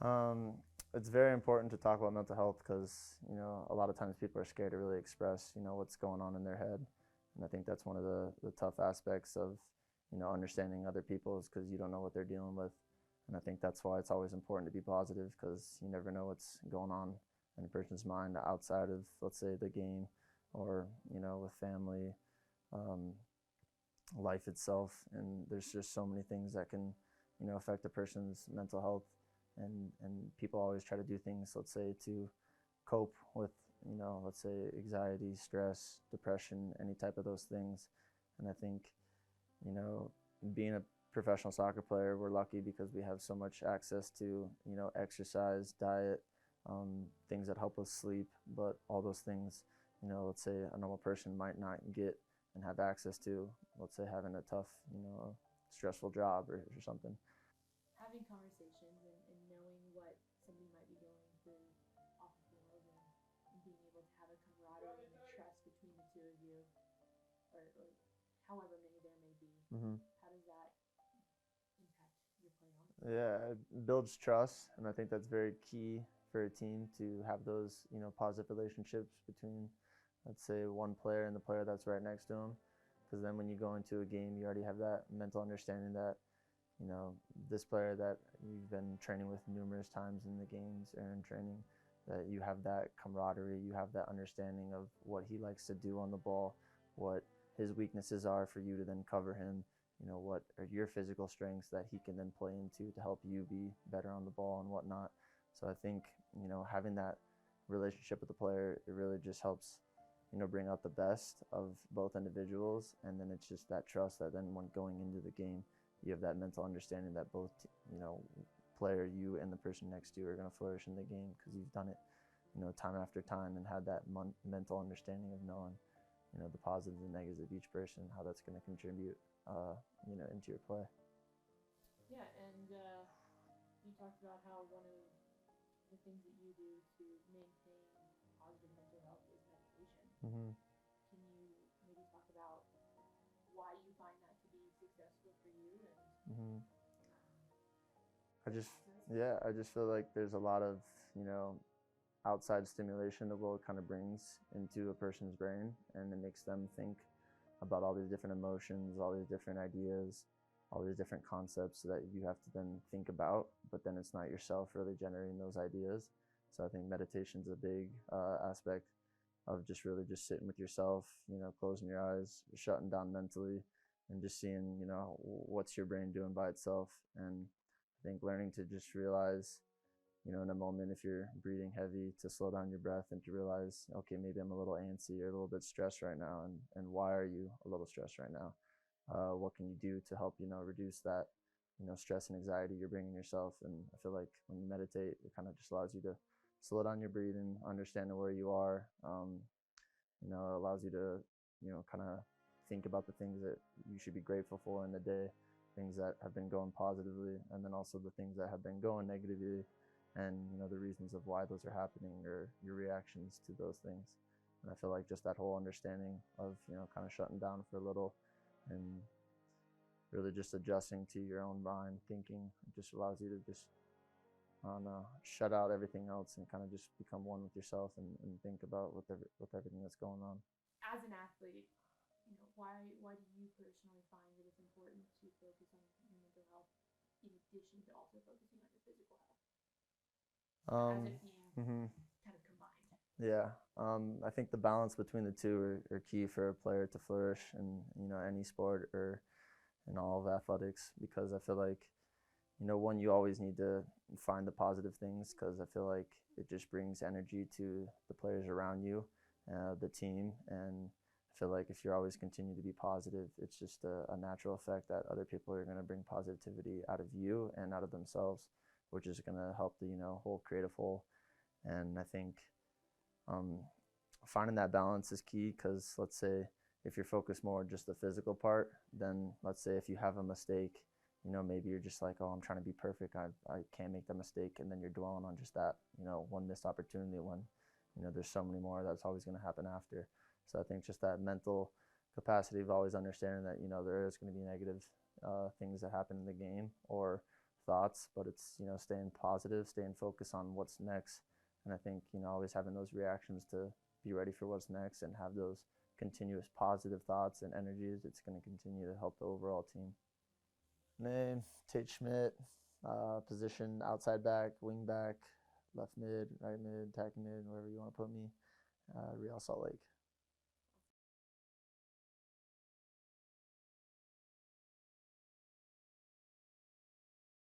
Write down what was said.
It's very important to talk about mental health because, a lot of times people are scared to really express, what's going on in their head. And I think that's one of the tough aspects of, understanding other people is because you don't know what they're dealing with. And I think that's why it's always important to be positive because you never know what's going on in a person's mind outside of, let's say, the game or, with family, um, life itself. And there's just so many things that can, affect a person's mental health. And people always try to do things, let's say, to cope with, let's say, anxiety, stress, depression, any type of those things. And I think, you know, being a professional soccer player, we're lucky because we have so much access to, exercise, diet, things that help us sleep. But all those things, let's say a normal person might not get and have access to, let's say having a tough, stressful job or something. Having conversations and knowing what somebody might be going through off the field and being able to have a camaraderie and a trust between the two of you, or however many there may be, Mm-hmm. how does that impact your play on the field? Yeah, it builds trust, and I think that's very key for a team to have those, positive relationships between, let's say, one player and the player that's right next to him. Because then when you go into a game, you already have that mental understanding that, you know, this player that you've been training with numerous times in the games or in training, that you have that camaraderie, you have that understanding of what he likes to do on the ball, what his weaknesses are for you to then cover him, what are your physical strengths that he can then play into to help you be better on the ball and whatnot. So I think, having that relationship with the player, it really just helps, bring out the best of both individuals. And then it's just that trust that then when going into the game, you have that mental understanding that both, player, you and the person next to you are going to flourish in the game because you've done it, time after time and had that mental understanding of knowing, the positives and negatives of each person, how that's going to contribute, into your play. Yeah, and you talked about how one of the things that you do to maintain positive mental health is meditation. Mm-hmm. Can you maybe talk about why you find that to be successful for you and Mm-hmm. I the just, process? yeah, I just feel like there's a lot of, you know, outside stimulation the world kind of brings into a person's brain, and it makes them think about all these different emotions, all these different ideas, all these different concepts that you have to then think about, but then it's not yourself really generating those ideas. So I think meditation is a big aspect of just really just sitting with yourself, closing your eyes, shutting down mentally, and just seeing, what's your brain doing by itself. And I think learning to just realize, in a moment, if you're breathing heavy, to slow down your breath and to realize, okay, maybe I'm a little antsy or a little bit stressed right now. And why are you a little stressed right now? What can you do to help, reduce that, stress and anxiety you're bringing yourself? And I feel like when you meditate, it kind of just allows you to slow down your breathing, understand where you are. It allows you to, kind of think about the things that you should be grateful for in the day, things that have been going positively, and then also the things that have been going negatively, and the reasons of why those are happening or your reactions to those things. And I feel like just that whole understanding of, kind of shutting down for a little and really just adjusting to your own mind thinking, it just allows you to just, I don't know, shut out everything else and kind of just become one with yourself and think about with everything that's going on. As an athlete, why do you personally find that it's important to focus on your mental health in addition to also focusing on your physical health, as Um, it being mm-hmm. kind of combined? Yeah, I think the balance between the two are key for a player to flourish in, any sport or in all of athletics, because I feel like, one, you always need to find the positive things because I feel like it just brings energy to the players around you, the team. And I feel like if you're always continue to be positive, it's just a natural effect that other people are going to bring positivity out of you and out of themselves, which is going to help the, whole creative whole. And I think um, finding that balance is key because let's say if you're focused more on just the physical part, then let's say if you have a mistake, maybe you're just like, oh, I'm trying to be perfect. I can't make that mistake. And then you're dwelling on just that, one missed opportunity when, there's so many more that's always going to happen after. So I think just that mental capacity of always understanding that, there is going to be negative things that happen in the game, or thoughts, but it's, staying positive, staying focused on what's next. And I think, always having those reactions to be ready for what's next and have those continuous positive thoughts and energies, it's going to continue to help the overall team. Name, Tate Schmitt, position outside back, wing back, left mid, right mid, attacking mid, wherever you want to put me. Real Salt Lake.